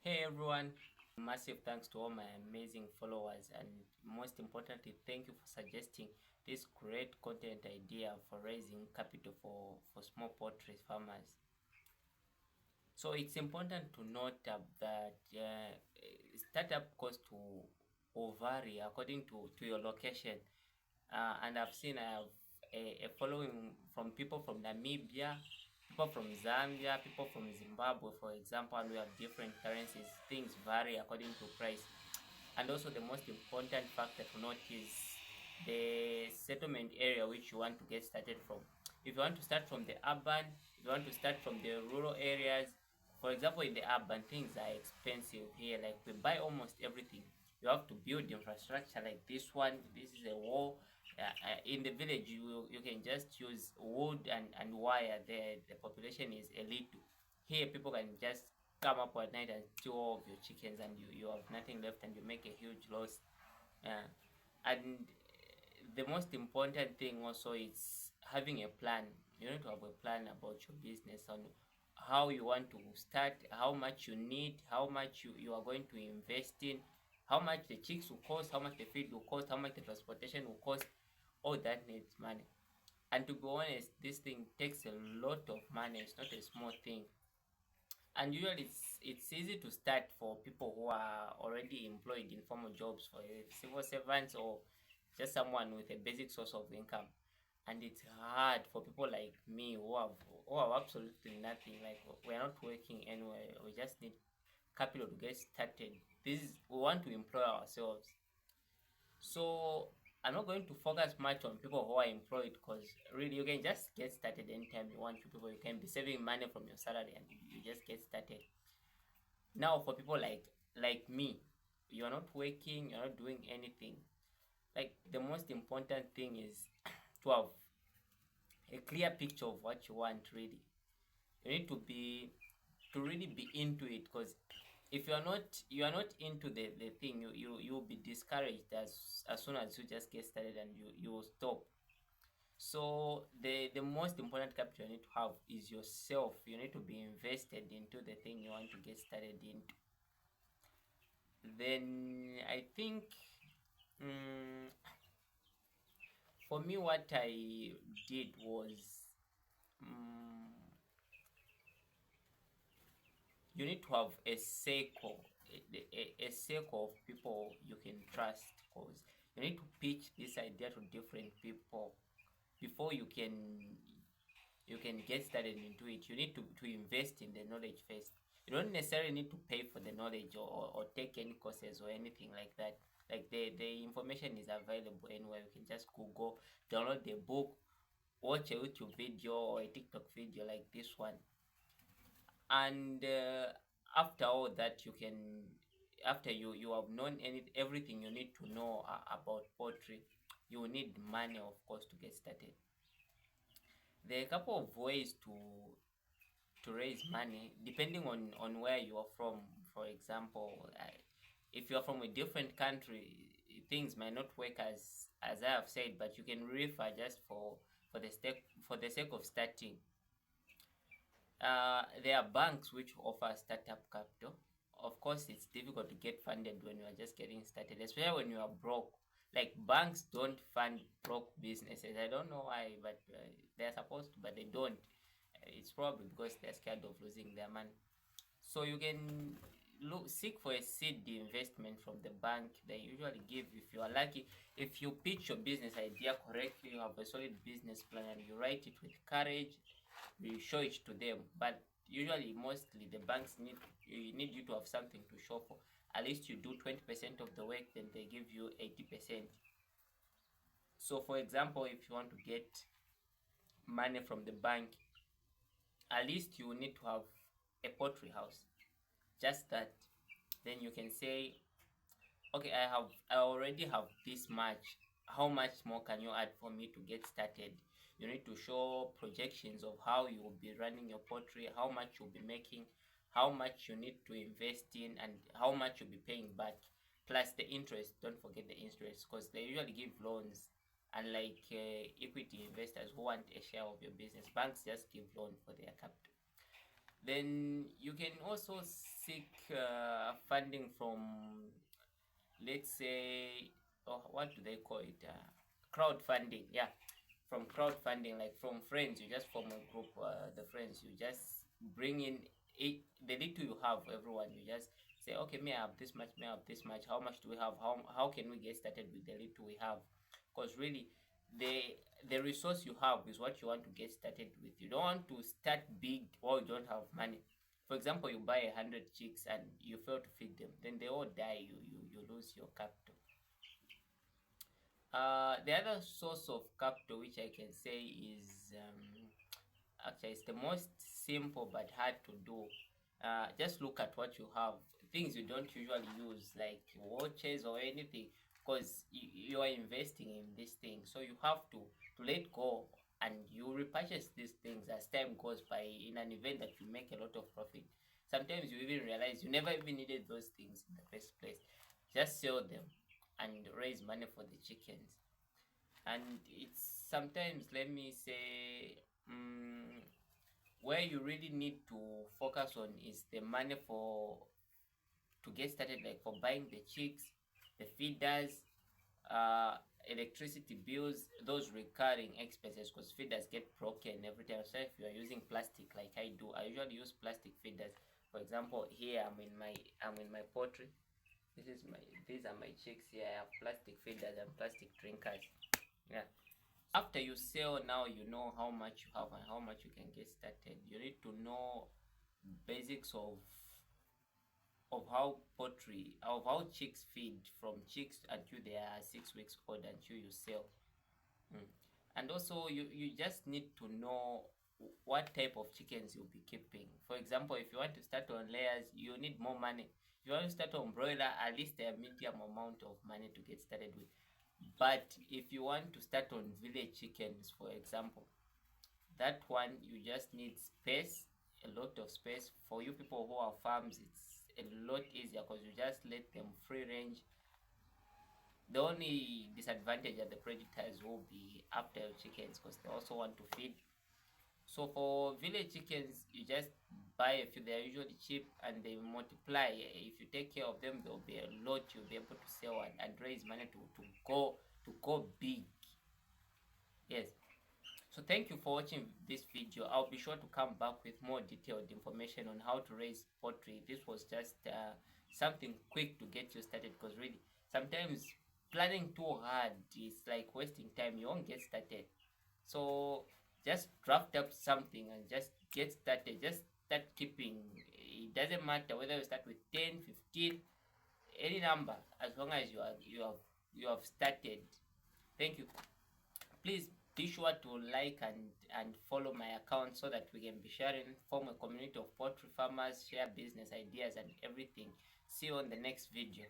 Hey everyone, massive thanks to all my amazing followers, and most importantly, thank you for suggesting this great content idea for raising capital for small poultry farmers. So it's important to note that startup costs will vary according to your location. And I have a following from people from Namibia, people from Zambia, people from Zimbabwe, for example, and we have different currencies. Things vary according to price. And also, the most important factor to note is the settlement area which you want to get started from. If you want to start from the urban, if you want to start from the rural areas, for example, in the urban, things are expensive here. Like we buy almost everything. You have to build infrastructure like this one. This is a wall. In the village, you can just use wood and wire. The population is a little. Here, people can just come up at night and steal all of your chickens, and you have nothing left, and you make a huge loss. And the most important thing also is having a plan. You need to have a plan about your business on how you want to start, how much you need, how much you are going to invest in, how much the chicks will cost, how much the feed will cost, how much the transportation will cost. All that needs money. And to be honest, this thing takes a lot of money. It's not a small thing. And usually it's easy to start for people who are already employed in formal jobs, for civil servants or just someone with a basic source of income. And it's hard for people like me who have absolutely nothing. Like we're not working anywhere. We just need capital to get started. We want to employ ourselves. So I'm not going to focus much on people who are employed, because really you can just get started anytime you want. You can be saving money from your salary and you just get started. Now for people like me, you're not working, you're not doing anything. Like the most important thing is to have a clear picture of what you want really. You need to really be into it, because if you are not into the thing, you'll be discouraged as soon as you just get started, and you will stop. So the most important capital you need to have is yourself. You need to be invested into the thing you want to get started into. Then I think, mm, for me, what I did was, mm, you need to have a circle of people you can trust, because you need to pitch this idea to different people before you can get started into it. You need to invest in the knowledge first. You don't necessarily need to pay for the knowledge, or take any courses or anything like that. Like the information is available anywhere. You can just Google, download the book, watch a YouTube video or a TikTok video like this one. And after all that, after you have known everything you need to know about poultry, you will need money, of course, to get started. There are a couple of ways to raise money depending on where you are from. For example, if you are from a different country, things might not work as I have said, but you can refer just for the sake of starting. There are banks which offer startup capital. Of course, it's difficult to get funded when you are just getting started, especially when you are broke. Like banks don't fund broke businesses. I don't know why, but they're supposed to, but they don't. It's probably because they're scared of losing their money. So you can seek for a seed investment from the bank. They usually give, if you are lucky, if you pitch your business idea correctly, you have a solid business plan, and you write it with courage, you show it to them. But usually, mostly, the banks need you to have something to show for. At least you do 20% of the work, then they give you 80%. So for example, if you want to get money from the bank, at least you need to have a poultry house. Just that. Then you can say, okay, I already have this much. How much more can you add for me to get started? You need to show projections of how you will be running your poultry, how much you'll be making, how much you need to invest in, and how much you'll be paying back, plus the interest. Don't forget the interest, because they usually give loans. Unlike equity investors who want a share of your business, banks just give loan for their capital. Then you can also seek funding from, let's say, oh, what do they call it? Crowdfunding. Yeah, from crowdfunding, like from friends. You just form a group. The friends, you just bring in the little you have. Everyone, you just say, okay, may I have this much? May I have this much? How much do we have? How can we get started with the little we have? Because really, the resource you have is what you want to get started with. You don't want to start big or you don't have money. For example, you buy 100 chicks and you fail to feed them, then they all die. You lose your capital. The other source of capital which I can say is, actually, it's the most simple but hard to do. Just look at what you have. Things you don't usually use, like watches or anything, because you are investing in this thing. So you have to let go, and you repurchase these things as time goes by in an event that you make a lot of profit. Sometimes you even realize you never even needed those things in the first place. Just sell them and raise money for the chickens. And it's sometimes, let me say, where you really need to focus on is the money for to get started, like for buying the chicks, the feeders, uh electricity bills, those recurring expenses, because feeders get broken every time. So if you are using plastic like I do, I usually use plastic feeders. For example, here I'm in my poultry. These are my chicks. Here I have plastic feeders and plastic drinkers. Yeah. After you sell, now you know how much you have and how much you can get started. You need to know basics of how chicks feed, from chicks until they are 6 weeks old until you sell. Mm. And also, you just need to know what type of chickens you'll be keeping. For example, if you want to start on layers, you need more money. If you want to start on broiler, at least a medium amount of money to get started with. But if you want to start on village chickens, for example, that one you just need space, a lot of space. For you people who have farms, it's a lot easier because you just let them free range. The only disadvantage that the predators will be after your chickens, because they also want to feed. So for village chickens, you just buy a few. They are usually cheap and they multiply. If you take care of them, there will be a lot you'll be able to sell and raise money to go big. Yes. So thank you for watching this video. I'll be sure to come back with more detailed information on how to raise poultry. This was just something quick to get you started, because really sometimes planning too hard is like wasting time. You won't get started. So just draft up something and just get started. Just start keeping. It doesn't matter whether you start with 10, 15, any number, as long as you have started. Thank you. Please be sure to like and follow my account so that we can be sharing, form a community of poultry farmers, share business ideas and everything. See you on the next video.